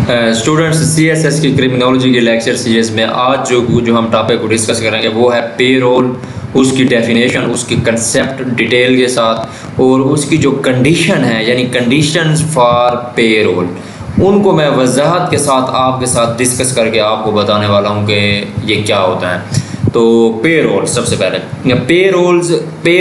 Students, CSS की criminology के lecture series में आज जो हम टॉपिक को डिस्कस करेंगे वो है पे रोल, उसकी डेफिनेशन, उसकी कंसेप्ट डिटेल के साथ, और उसकी जो कंडीशन है यानी कंडीशंस फॉर पे रोल, उनको मैं वजाहत के साथ आपके साथ डिस्कस करके आपको बताने वाला हूँ कि ये क्या होता है। तो पे रोल, सबसे पहले पे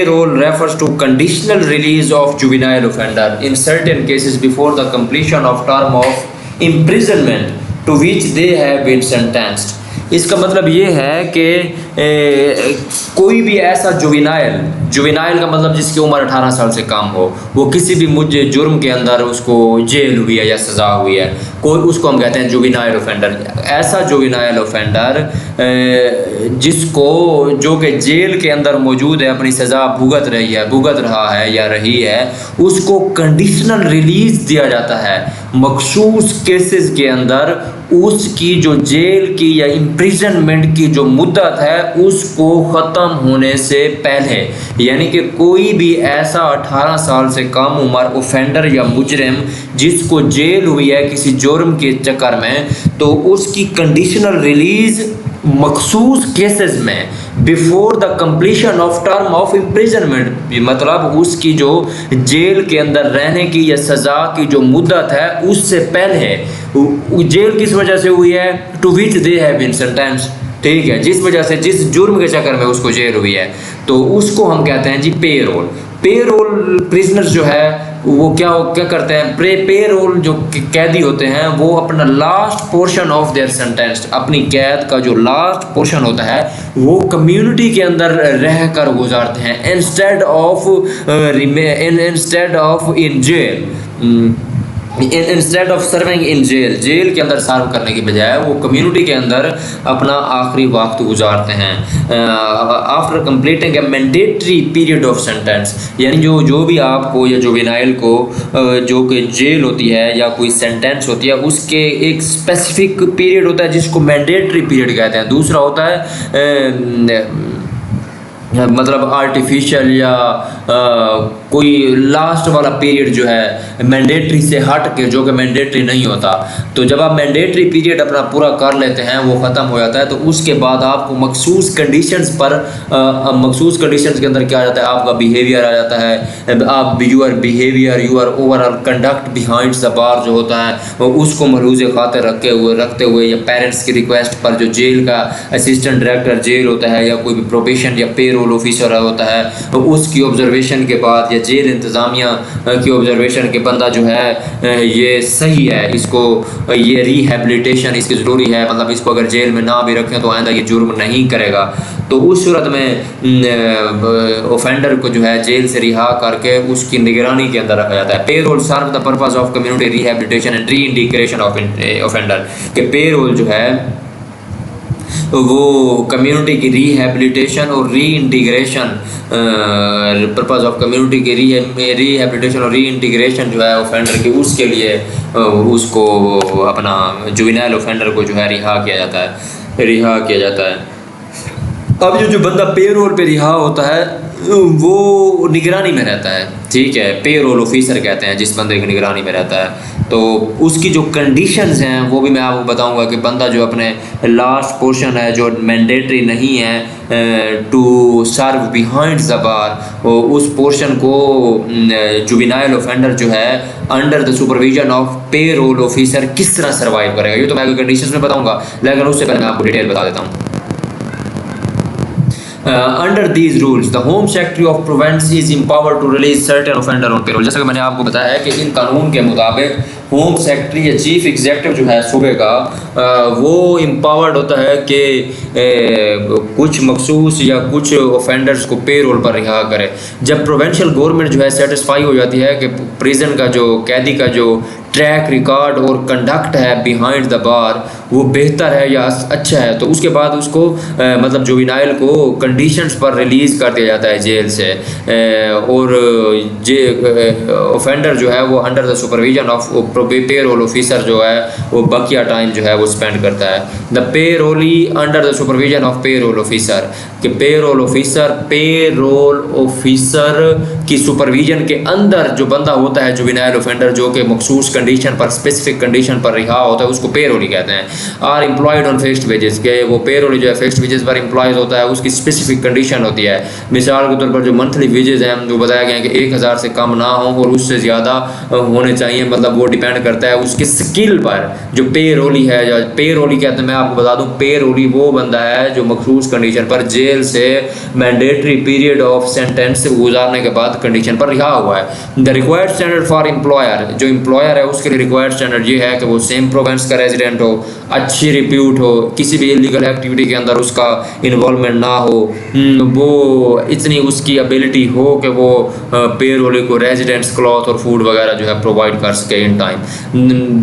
role refers to conditional release of juvenile offender in certain cases before the completion of term of imprisonment to which they have been sentenced. इसका मतलब ये है कि कोई भी ऐसा जुवेनाइल का मतलब जिसकी उम्र 18 साल से कम हो, वो किसी भी मुझे जुर्म के अंदर उसको जेल हुई है या सज़ा हुई है, कोई उसको हम कहते हैं जुवेनाइल ऑफेंडर। ऐसा जुवेनाइल ऑफेंडर जिसको जो कि जेल के अंदर मौजूद है, अपनी सज़ा भुगत रहा है या रही है, उसको कंडीशनल रिलीज़ दिया जाता है मखसूस केसेस के अंदर। उसकी जो जेल की या इम्प्रिजनमेंट की जो मुद्दत है उसको ख़त्म होने से पहले, यानी कि कोई भी ऐसा 18 साल से कम उम्र ऑफेंडर या मुजरिम जिसको जेल हुई है किसी जुर्म के चक्कर में, तो उसकी कंडीशनल रिलीज़ मखसूस केसेस में before the completion of term of imprisonment, मतलब उसकी जो जेल के अंदर रहने की या सज़ा की जो मुद्दत है उससे पहले, जेल किस वजह से हुई है, to which they have been sentenced, ठीक है, जिस वजह से जिस जुर्म के चक्कर में उसको जेल हुई है, तो उसको हम कहते हैं जी पे रोल। पे रोल प्रिजनर्स जो है वो क्या करते हैं, पे रोल जो कैदी होते हैं वो अपना last portion of their sentence, अपनी कैद का जो लास्ट पोर्शन होता है वो कम्युनिटी के अंदर रह कर गुजारते हैं instead of in jail, instead of serving in jail. Jail के अंदर सर्व करने की बजाय वो कम्युनिटी के अंदर अपना आखिरी वक्त गुजारते हैं after completing A mandatory period of sentence, यानी जो भी आपको या जुवेनाइल को जो कि जेल होती है या कोई सेंटेंस होती है उसके एक स्पेसिफिक पीरियड होता है जिसको मैंडेटरी पीरियड कहते हैं। दूसरा होता है मतलब आर्टिफिशियल या कोई लास्ट वाला पीरियड जो है मैंडेटरी से हट के, जो कि मैंडेटरी नहीं होता। तो जब आप मैंडेटरी पीरियड अपना पूरा कर लेते हैं, वो ख़त्म हो जाता है, तो उसके बाद आपको मखसूस कंडीशंस पर मखसूस कंडीशंस के अंदर क्या आ जाता है, आपका बिहेवियर आ जाता है। आप your behaviour, your overall conduct behind the bar जो होता है उसको मलूज़ खातिर रखते हुए या पेरेंट्स की रिक्वेस्ट पर जो जेल का असिस्टेंट डायरेक्टर जेल होता है या कोई भी प्रोबेशन या पे रोल ऑफिसर होता है, तो उसकी ऑब्जर्वेशन के बाद या जेल इंतज़ामिया की ऑब्जर्वेशन के बंदा जो है ये सही है, इसको ये रिहेबिलिटेशन इसकी ज़रूरी है, मतलब इसको अगर जेल में ना भी रखें तो आइंदा ये जुर्म नहीं करेगा, तो उस सूरत में ऑफेंडर को जो है जेल से रिहा करके उसकी निगरानी के अंदर रखा जाता है। Parole serve the purpose of community rehabilitation and reintegration of offender, के पे रोल जो है वो कम्युनिटी की रिहेबिलिटेशन और री इंटीग्रेशन, पर्पज़ ऑफ कम्युनिटी की रिहेबिलिटेशन और री इंटीग्रेशन जो है ऑफेंडर की, उसके लिए उसको अपना जुवेनाइल ऑफेंडर को जो है रिहा किया जाता है। अब जो बंदा पे रोल पे रिहा होता है वो निगरानी में रहता है, ठीक है, पे रोल ऑफिसर कहते हैं जिस बंदे की निगरानी में रहता है। तो उसकी जो कंडीशंस हैं वो भी मैं आपको बताऊंगा कि बंदा जो अपने लास्ट पोर्शन है जो मैंडेटरी नहीं है to serve behind the bar, उस पोर्शन को जुवेनाइल ऑफेंडर जो है under the supervision of parole officer किस तरह सर्वाइव करेगा, ये तो मैं कंडीशंस में बताऊंगा, लेकिन उससे पहले मैं आपको डिटेल बता देता हूँ। Under these rules, the Home Secretary of Province is empowered to release certain offender on payroll। जैसा कि मैंने आपको बताया है कि इन कानून के मुताबिक होम सेक्रेटरी या चीफ एग्जीक्यूटिव जो है सूबे का वो एम्पावर्ड होता है कि कुछ मखसूस या कुछ ऑफेंडर्स को पे रोल पर रिहा करे। जब प्रोविंशियल गवर्नमेंट जो है सेटिस्फाई हो जाती है कि प्रिजन का जो कैदी का जो ट्रैक रिकॉर्ड और कंडक्ट है बिहाइंड द बार वो बेहतर है या अच्छा है, तो उसके बाद उसको मतलब जुवेनाइल को कंडीशंस पर रिलीज़ कर दिया जाता है जेल से, और ऑफेंडर जो है वो under the supervision of parole officer जो है वो बकिया टाइम जो है वो स्पेंड करता है। The parolee under the supervision of parole officer, कि पे रोल ऑफिसर की सुपरविजन के अंदर जो बंदा होता है जुवेनाइल ऑफेंडर जो कि मखसूस कंडीशन पर, स्पेसिफिक कंडीशन पर रिहा होता है उसको पे रोली कहते हैं। Are employed on fixed wages, के वो पे रोली जो है फिक्स्ड वेजेस पर एम्प्लॉयज होता है, उसकी स्पेसिफिक कंडीशन होती है। मिसाल के तौर पर जो मंथली वेजेस हैं जो बताया गया है कि 1000 से कम ना हो और उससे ज़्यादा होने चाहिए, मतलब वो डिपेंड करता है उसकी स्किल पर। जो पे रोली है, जो पे रोली कहते हैं, मैं आपको बता दूं पे रोली वो बंदा है जो मखसूस कंडीशन पर जेल से मैंडेटरी पीरियड ऑफ सेंटेंस से गुजारने के बाद कंडीशन पर रिहा हुआ है। The required standard for employer, जो एम्प्लॉयर है उसके लिए रिक्वायर्ड स्टैंडर्ड ये है कि वो सेम प्रोविंस का रेजिडेंट हो, अच्छी रिप्यूट हो, किसी भी इलीगल एक्टिविटी के अंदर उसका इन्वॉल्वमेंट ना हो, वो इतनी उसकी एबिलिटी हो कि वो पे रोली को रेजिडेंट्स, क्लॉथ और फूड वगैरह जो है प्रोवाइड कर सके इन टाइम।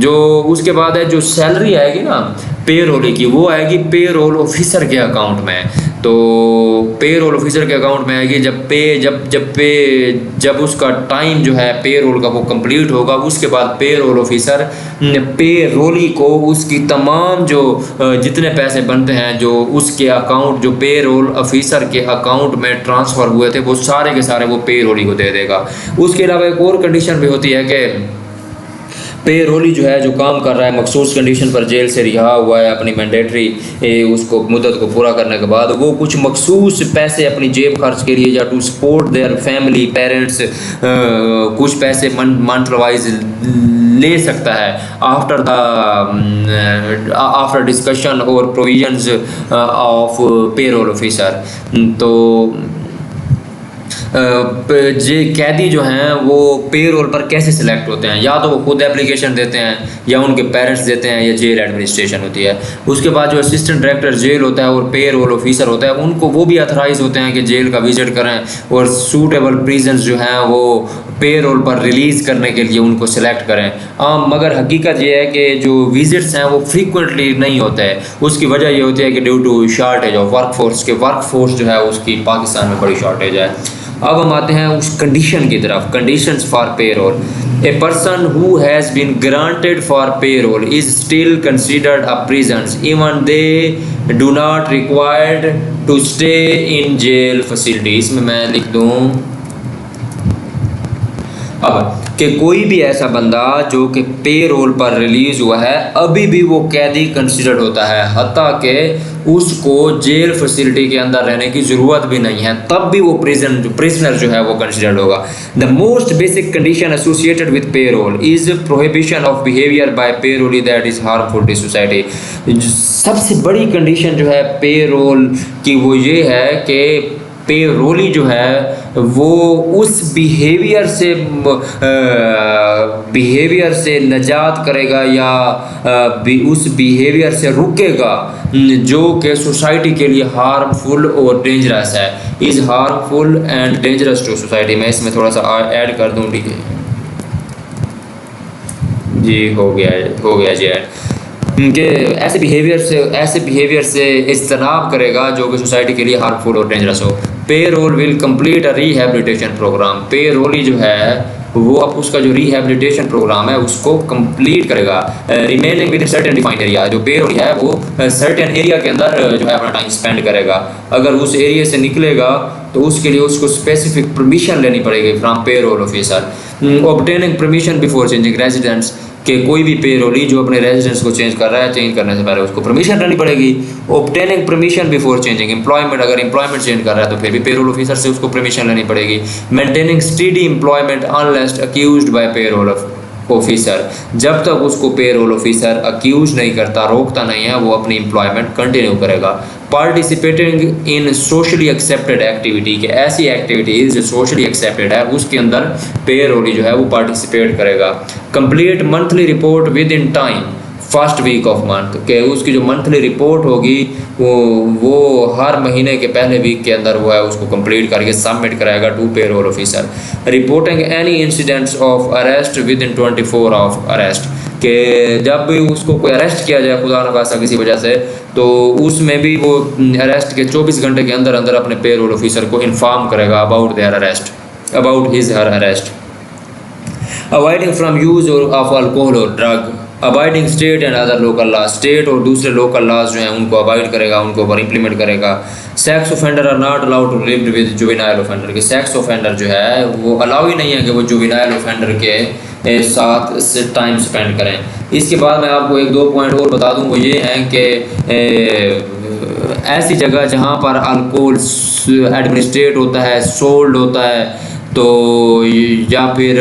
जो उसके बाद है जो सैलरी आएगी ना पे रोली की, वो आएगी पे रोल ऑफिसर के अकाउंट में। तो पे रोल ऑफिसर के अकाउंट में आएगी जब उसका टाइम जो है पे रोल का वो कंप्लीट होगा, उसके बाद पे रोल ऑफिसर पे रोली को उसकी तमाम जो जितने पैसे बनते हैं जो उसके अकाउंट, जो पे रोल ऑफिसर के अकाउंट में ट्रांसफ़र हुए थे, वो सारे के सारे वो पे रोली को दे देगा। उसके अलावा एक और कंडीशन भी होती है कि पे रोली जो है जो काम कर रहा है मखसूस कंडीशन पर, जेल से रिहा हुआ है अपनी मैंडेटरी उसको मुद्दत को पूरा करने के बाद, वो कुछ मखसूस पैसे अपनी जेब खर्च के लिए या to support their family parents कुछ पैसे मंथ वाइज ले सकता है आफ्टर डिस्कशन और provisions of parole officer. तो जे कैदी जो हैं वो पे रोल पर कैसे सिलेक्ट होते हैं, या तो वो खुद एप्लीकेशन देते हैं या उनके पेरेंट्स देते हैं या जेल एडमिनिस्ट्रेशन होती है। उसके बाद जो असिस्टेंट डायरेक्टर जेल होता है और पे रोल ऑफिसर होता है, उनको वो भी अथराइज होते हैं कि जेल का विजिट करें और सूटेबल प्रिजन्स जो हैं वो पे रोल पर रिलीज़ करने के लिए उनको सेलेक्ट करें। मगर हकीकत ये है कि जो विजिट्स हैं वो फ्रीक्वेंटली नहीं होते हैं। उसकी वजह ये होती है कि due to shortage of workforce जो है उसकी पाकिस्तान में बड़ी शॉर्टेज है। अब हम आते हैं उस कंडीशन की तरफ, conditions for parole. A person who has been granted for parole is still considered a prisons even they do not required to stay in jail facility. इसमें मैं लिख दूँ अब कि कोई भी ऐसा बंदा जो कि पे रोल पर रिलीज़ हुआ है अभी भी वो कैदी कंसिडर्ड होता है, हत्ता कि उसको जेल फैसिलिटी के अंदर रहने की ज़रूरत भी नहीं है, तब भी वो प्रिजनर जो है वो कंसिडर्ड होगा। The most basic condition associated with parole is prohibition of behaviour by parolee that is harmful to society. सबसे बड़ी कंडीशन जो है पे रोल की वो ये है कि पे रोली जो है वो उस बिहेवियर से निजात करेगा या उस बिहेवियर से रुकेगा जो कि सोसाइटी के लिए हार्मफुल और डेंजरस है। Is harmful and dangerous to society. मैं इसमें थोड़ा सा ऐड कर दूँ, ठीक है जी, हो गया जी ऐड कि ऐसे बिहेवियर से इज्तनाब करेगा जो कि सोसाइटी के लिए हार्मफुल और डेंजरस हो। Parole will complete a rehabilitation programme. Parolee जो है वो अब उसका जो रिहैबिलिटेशन प्रोग्राम है उसको कंप्लीट करेगा। Remaining with certain defined area, जो पे रोली है वो सर्टेन एरिया के अंदर जो है अपना टाइम स्पेंड करेगा। अगर उस एरिया से निकलेगा तो उसके लिए उसको स्पेसिफिक परमिशन लेनी पड़ेगी from parole officer. Obtaining permission before changing residents, कि कोई भी पे रोली जो अपने रेजिडेंस को चेंज कर रहा है, चेंज करने से पहले उसको परमिशन लेनी पड़ेगी। Obtaining permission before changing employment, अगर एम्प्लॉयमेंट चेंज कर रहा है तो फिर भी पे रोल ऑफिसर से उसको परमिशन लेनी पड़ेगी। Maintaining study employment unless accused by parole officer, जब तक उसको पे रोल ऑफिसर अक्यूज नहीं करता, रोकता नहीं है, वो अपनी एम्प्लॉयमेंट कंटिन्यू करेगा। Participating in socially accepted activity, के ऐसी एक्टिविटीज़ जो सोशली एक्सेप्टेड है उसके अंदर पे रोली जो है वो पार्टिसिपेट करेगा। Complete monthly report within time first week of month, के उसकी जो मंथली रिपोर्ट होगी वो हर महीने के पहले वीक के अंदर वो है उसको कंप्लीट करके सबमिट कराएगा to parole officer. Reporting any incidents of arrest within 24 of arrest, कि जब भी उसको कोई अरेस्ट किया जाए खुदा न खास्ता किसी वजह से, तो उसमें भी वो अरेस्ट के 24 घंटे के अंदर अंदर अपने पे रोल ऑफिसर को इन्फॉर्म करेगा about his her arrest. Avoiding from use of alcohol और drug, avoiding state and other local laws, state और दूसरे लोकल लॉज जो हैं उनको अवॉइड करेगा, उनको ऊपर इंप्लीमेंट करेगा। Sex offender are not allowed to live with juvenile offender, के सेक्स ऑफेंडर जो है वो अलाउ ही नहीं है कि वो जुवेनाइल ऑफेंडर के साथ से टाइम स्पेंड करें। इसके बाद मैं आपको एक दो पॉइंट और बता दूँ, वो ये हैं कि ऐसी जगह जहाँ पर अल्कोहल एडमिनिस्ट्रेट होता है, सोल्ड होता है, तो या फिर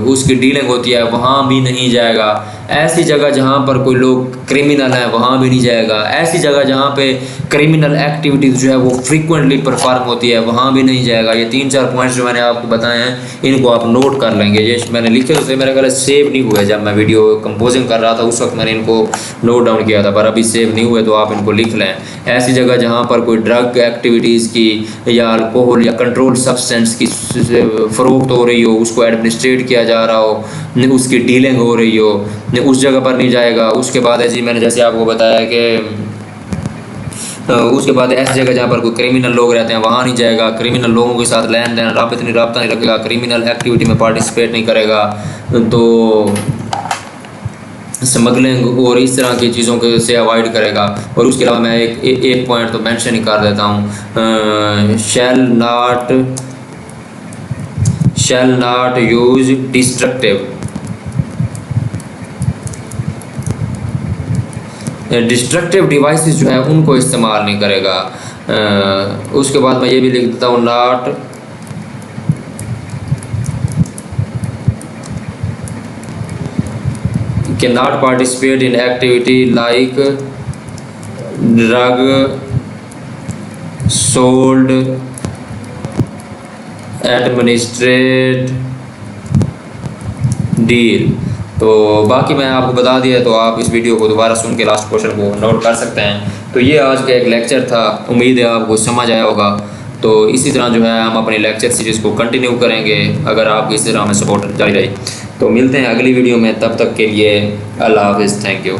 उसकी डीलिंग होती है, वहाँ भी नहीं जाएगा। ऐसी जगह जहाँ पर कोई लोग क्रिमिनल है, वहाँ भी नहीं जाएगा। ऐसी जगह जहाँ पे क्रिमिनल एक्टिविटीज़ जो है वो फ्रीक्वेंटली परफॉर्म होती है, वहाँ भी नहीं जाएगा। ये 3-4 पॉइंट्स जो मैंने आपको बताए हैं, इनको आप नोट कर लेंगे। ये मैंने लिखे थे, मेरा ख्याल सेव नहीं हुए। जब मैं वीडियो कंपोजिंग कर रहा था उस वक्त मैंने इनको नोट डाउन किया था, पर अभी सेव नहीं हुए, तो आप इनको लिख लें। ऐसी जगह जहाँ पर कोई ड्रग एक्टिविटीज़ की या अल्कोहल या कंट्रोल सब्सटेंस की फ़रोख्त हो रही हो, उसको एडमिनिस्ट्रेट किया जा रहा हो, उसकी डीलिंग हो रही हो, उस जगह पर नहीं जाएगा। उसके बाद ऐसी मैंने जैसे आपको बताया कि उसके बाद ऐसी जगह जहाँ पर कोई क्रिमिनल लोग रहते हैं, वहाँ नहीं जाएगा। क्रिमिनल लोगों के साथ लेन देन रब्ता नहीं रखेगा, क्रिमिनल एक्टिविटी में पार्टिसिपेट नहीं करेगा, तो स्मगलिंग और इस तरह की चीज़ों के से अवॉइड करेगा। और उसके अलावा मैं एक पॉइंट तो मेंशन ही कर देता हूँ, shall not use destructive devices जो है उनको इस्तेमाल नहीं करेगा। उसके बाद मैं ये भी लिख देता हूँ, not participate in activity like drug sold administrate deal. तो बाकी मैं आपको बता दिया, तो आप इस वीडियो को दोबारा सुन के लास्ट क्वेश्चन को नोट कर सकते हैं। तो ये आज का एक लेक्चर था, उम्मीद है आपको समझ आया होगा। तो इसी तरह जो है हम अपनी लेक्चर सीरीज़ को कंटिन्यू करेंगे, अगर आपको इस तरह हमें सपोर्ट जारी रही। तो मिलते हैं अगली वीडियो में, तब तक के लिए अल्लाह हाफ़िज़, थैंक यू।